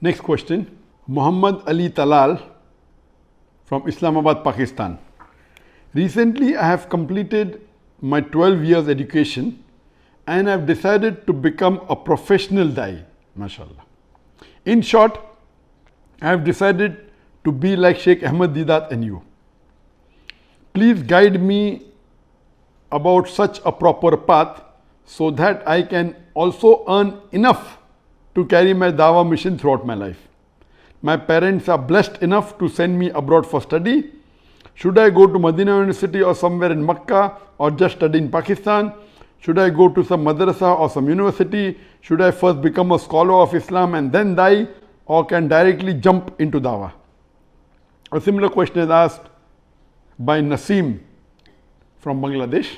Next question. Muhammad Ali Talal from Islamabad, Pakistan. Recently, I have completed my 12 years education and I have decided to become a professional Daee. MashaAllah. In short, I have decided to be like Sheikh Ahmed Deedat and you. Please guide me about such a proper path so that I can also earn enough to carry my Dawah mission throughout my life. My parents are blessed enough to send me abroad for study. Should I go to Medina University or somewhere in Makkah or just study in Pakistan? Should I go to some madrasa or some university? Should I first become a scholar of Islam and then Daee, or can directly jump into Dawah? A similar question is asked by Naseem from Bangladesh.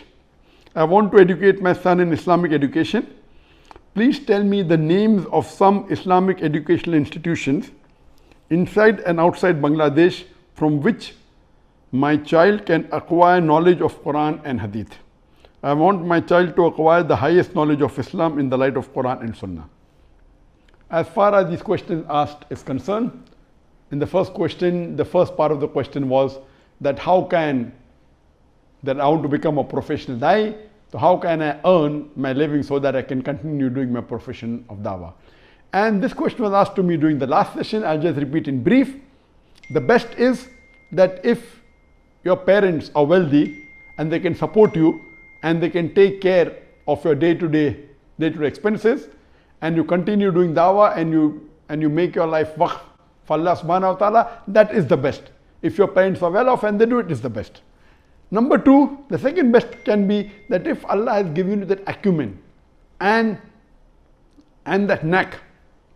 I want to educate my son in Islamic education. Please tell me the names of some Islamic educational institutions inside and outside Bangladesh from which my child can acquire knowledge of Quran and Hadith. I want my child to acquire the highest knowledge of Islam in the light of Quran and Sunnah. As far as these questions asked is concerned, in the first question, the first part of the question was that I want to become a professional Daee. So how can I earn my living so that I can continue doing my profession of Dawah? And this question was asked to me during the last session. I'll just repeat in brief. The best is that if your parents are wealthy and they can support you and they can take care of your day-to-day expenses, and you continue doing Dawah and you make your life waqf for Allah subhanahu wa ta'ala, that is the best. If your parents are well off and they do it, is the best. Number two, the second best can be that if Allah has given you that acumen and that knack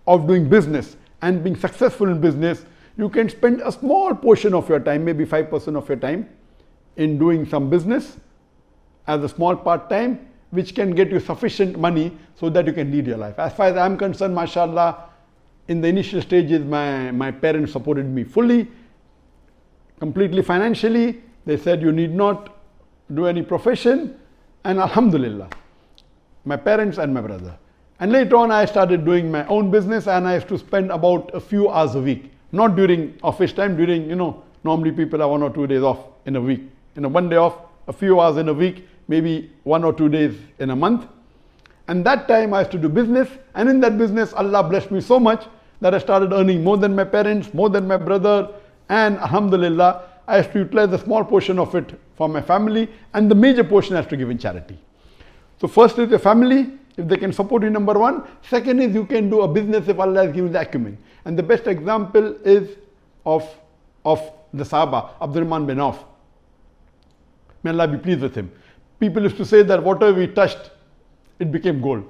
of doing business and being successful in business, you can spend a small portion of your time, maybe 5% of your time, in doing some business as a small part-time, which can get you sufficient money so that you can lead your life. As far as I'm concerned, mashallah, in the initial stages, my parents supported me fully, completely financially. They said you need not do any profession, and alhamdulillah, my parents and my brother. And later on I started doing my own business, and I used to spend about a few hours a week, not during office time, during, normally people have 1 or 2 days off in a week. 1 day off, a few hours in a week, maybe 1 or 2 days in a month. And that time I used to do business, and in that business Allah blessed me so much that I started earning more than my parents, more than my brother, and alhamdulillah, I have to utilize a small portion of it for my family, and the major portion I have to give in charity. So first is your family, if they can support you, number one. Second is you can do a business if Allah has given you the acumen. And the best example is of the Sahaba, Abdurrahman bin Auf. May Allah be pleased with him. People used to say that whatever we touched, it became gold.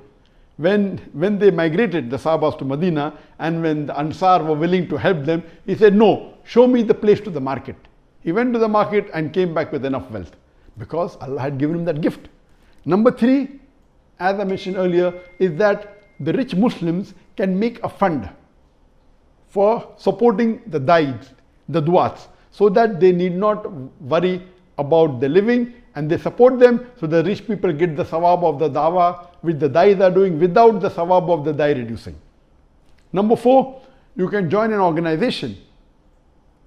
When they migrated, the Sahabas, to Medina, and when the Ansar were willing to help them, he said, no, show me the place to the market. He went to the market and came back with enough wealth because Allah had given him that gift. Number three, as I mentioned earlier, is that the rich Muslims can make a fund for supporting the Daees, the du'ats, so that they need not worry about the living, and they support them, so the rich people get the sawab of the dawah which the Daees are doing without the sawab of the Daee reducing. Number four, you can join an organization.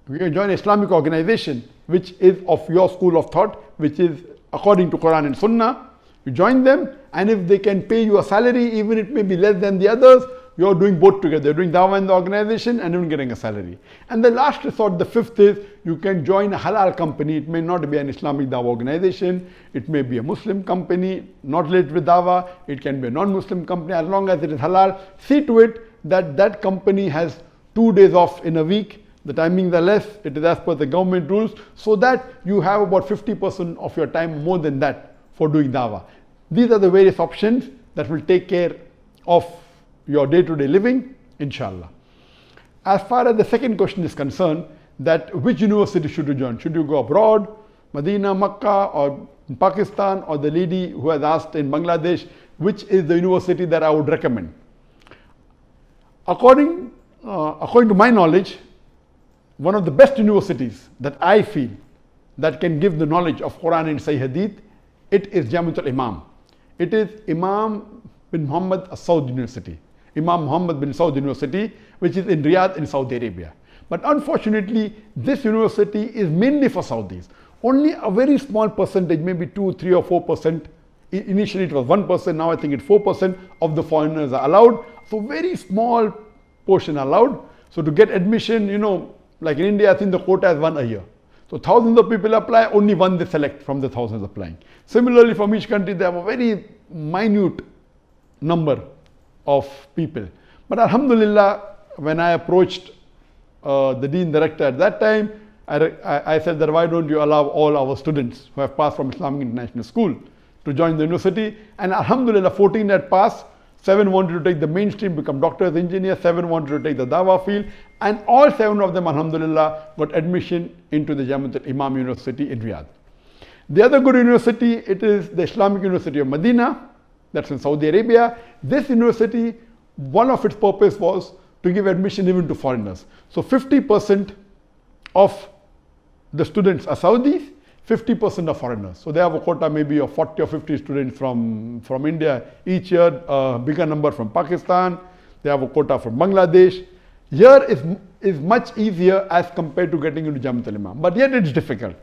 You can join an Islamic organization which is of your school of thought, which is according to Quran and Sunnah. You join them, and if they can pay you a salary, even it may be less than the others, you're doing both together. You're doing dawah in the organization and even getting a salary. And the last resort, the fifth, is you can join a halal company. It may not be an Islamic dawah organization. It may be a Muslim company, not related with dawah. It can be a non-Muslim company. As long as it is halal, see to it that that company has 2 days off in a week. The timings are less. It is as per the government rules, so that you have about 50% of your time, more than that, for doing dawah. These are the various options that will take care of your day-to-day living, inshallah. As far as the second question is concerned, that which university should you join? Should you go abroad, Medina, Makkah, or in Pakistan, or the lady who has asked in Bangladesh, which is the university that I would recommend? According to my knowledge, one of the best universities that I feel that can give the knowledge of Quran and Sahih Hadith, it is Jamiatul Imam. It is Imam bin Muhammad As-Saud University Imam Muhammad bin Saud University, which is in Riyadh in Saudi Arabia. But unfortunately, this university is mainly for Saudis. Only a very small percentage, maybe 2, 3 or 4%. Initially it was 1%, now I think it's 4% of the foreigners are allowed. So very small portion allowed. So to get admission, like in India, I think the quota is 1 a year. So thousands of people apply, only one they select from the thousands applying. Similarly, from each country, they have a very minute number of people. But Alhamdulillah, when I approached the Dean Director at that time, I said that why don't you allow all our students who have passed from Islamic International School to join the university. And Alhamdulillah, 14 had passed, 7 wanted to take the mainstream, become doctors, engineers, 7 wanted to take the Dawah field, and all 7 of them, Alhamdulillah, got admission into the Jamiat al-Imam University in Riyadh. The other good university, it is the Islamic University of Medina, that's in Saudi Arabia. This university, one of its purpose was to give admission even to foreigners. So 50% of the students are Saudis, 50% are foreigners. So they have a quota maybe of 40 or 50 students from India each year, a bigger number from Pakistan. They have a quota from Bangladesh. Here is much easier as compared to getting into Jamiat al-Imam. But yet it's difficult.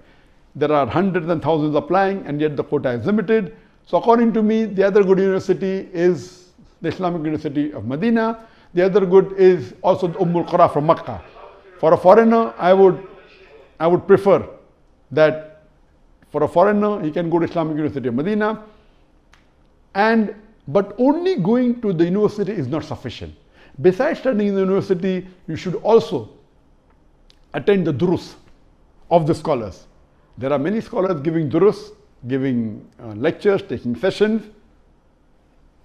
There are hundreds and thousands applying, and yet the quota is limited. So according to me, the other good university is the Islamic University of Medina. The other good is also the al-Qura from Makkah. For a foreigner, I would prefer that for a foreigner, he can go to Islamic University of Medina. But only going to the university is not sufficient. Besides studying in the university, you should also attend the durus of the scholars. There are many scholars giving durus, giving lectures, taking sessions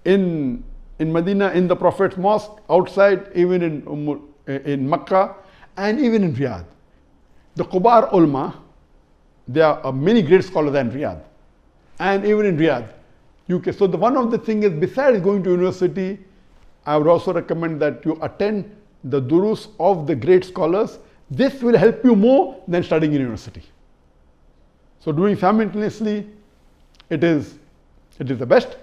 in Medina, in the Prophet's mosque, outside, even in Makkah, and even in Riyadh. The Kubar ulama, there are many great scholars in Riyadh, and even in Riyadh, UK. So one of the things is, besides going to university, I would also recommend that you attend the durus of the great scholars. This will help you more than studying in university. So doing simultaneously, it is the best.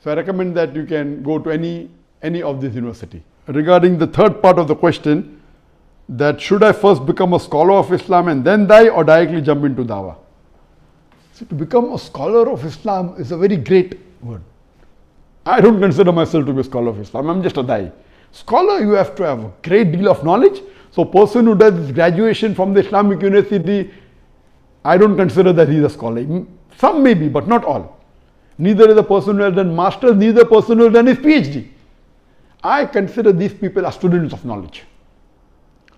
So I recommend that you can go to any of this university. Regarding the third part of the question, that should I first become a scholar of Islam and then die, or directly jump into Dawah? See, to become a scholar of Islam is a very great word. I don't consider myself to be a scholar of Islam. I'm just a Daee. Scholar, you have to have a great deal of knowledge. So a person who does graduation from the Islamic University, I don't consider that he's a scholar. Some may be, but not all. Neither is a person who has done masters, neither a person who has done his PhD. I consider these people as students of knowledge.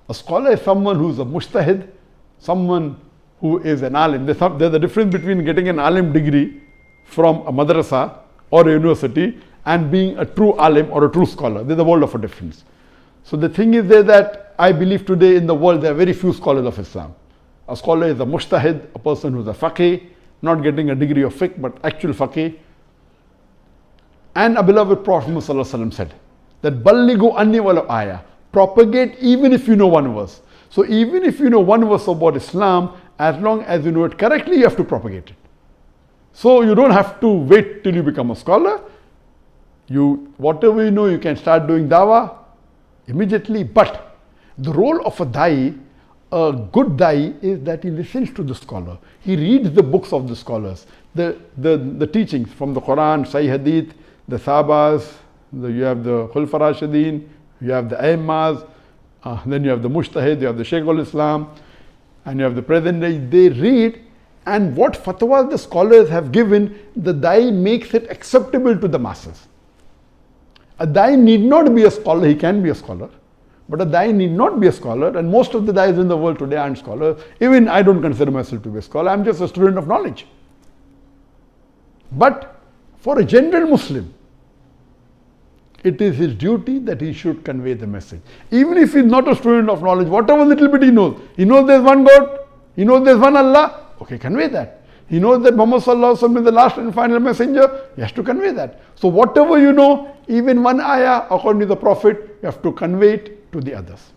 A scholar is someone who is a mujtahid, someone who is an alim. There's a difference between getting an alim degree from a madrasa or a university and being a true alim or a true scholar. There's a world of a difference. So the thing is there that I believe today in the world there are very few scholars of Islam. A scholar is a mujtahid, a person who's a faqih, not getting a degree of fiqh, but actual faqih. And a beloved Prophet ﷺ said that ballighu anni walau ayah, propagate even if you know one verse. So even if you know one verse about Islam, as long as you know it correctly, you have to propagate it. So you don't have to wait till you become a scholar. Whatever you know, you can start doing dawah immediately. But the role of a da'i, a good da'i, is that he listens to the scholar. He reads the books of the scholars, the teachings from the Quran, Sahih Hadith, the Sahabas, you have the Khulfa Rashidin, you have the Aimmas, then you have the Mujtahid, you have the Shaykh al-Islam, and you have the present day. They read, and what fatwas the scholars have given, the da'i makes it acceptable to the masses. A da'i need not be a scholar, he can be a scholar. But a da'i need not be a scholar, and most of the da'is in the world today aren't scholars. Even I don't consider myself to be a scholar, I'm just a student of knowledge. But for a general Muslim, it is his duty that he should convey the message. Even if he's not a student of knowledge, whatever little bit he knows there's one God, he knows there's one Allah, okay, convey that. He knows that Muhammad Sallallahu Alaihi Wasallam is the last and final messenger, he has to convey that. So whatever you know, even one ayah, according to the Prophet, you have to convey it to the others.